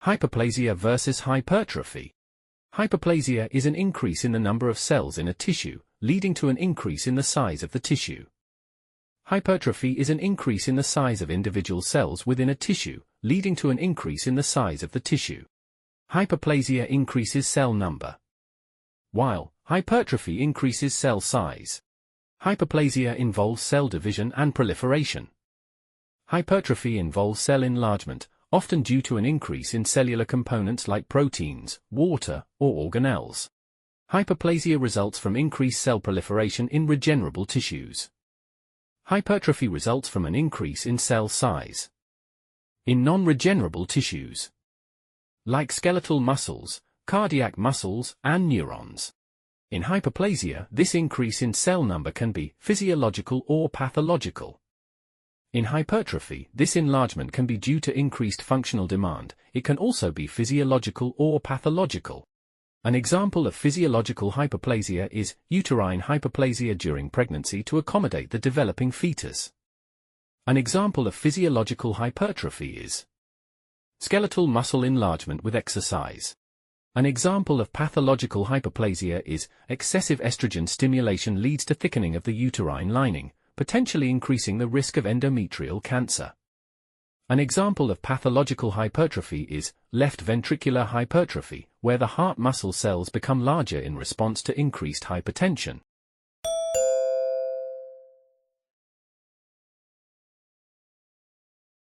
Hyperplasia versus hypertrophy. Hyperplasia is an increase in the number of cells in a tissue, leading to an increase in the size of the tissue. Hypertrophy is an increase in the size of individual cells within a tissue, leading to an increase in the size of the tissue. Hyperplasia increases cell number, while hypertrophy increases cell size. Hyperplasia involves cell division and proliferation. Hypertrophy involves cell enlargement, often due to an increase in cellular components like proteins, water, or organelles. Hyperplasia results from increased cell proliferation in regenerable tissues. Hypertrophy results from an increase in cell size in non-regenerable tissues, like skeletal muscles, cardiac muscles, and neurons. In hyperplasia, this increase in cell number can be physiological or pathological. In hypertrophy, this enlargement can be due to increased functional demand. It can also be physiological or pathological. An example of physiological hyperplasia is uterine hyperplasia during pregnancy to accommodate the developing fetus. An example of physiological hypertrophy is skeletal muscle enlargement with exercise. An example of pathological hyperplasia is excessive estrogen stimulation leads to thickening of the uterine lining, potentially increasing the risk of endometrial cancer. An example of pathological hypertrophy is left ventricular hypertrophy, where the heart muscle cells become larger in response to increased hypertension.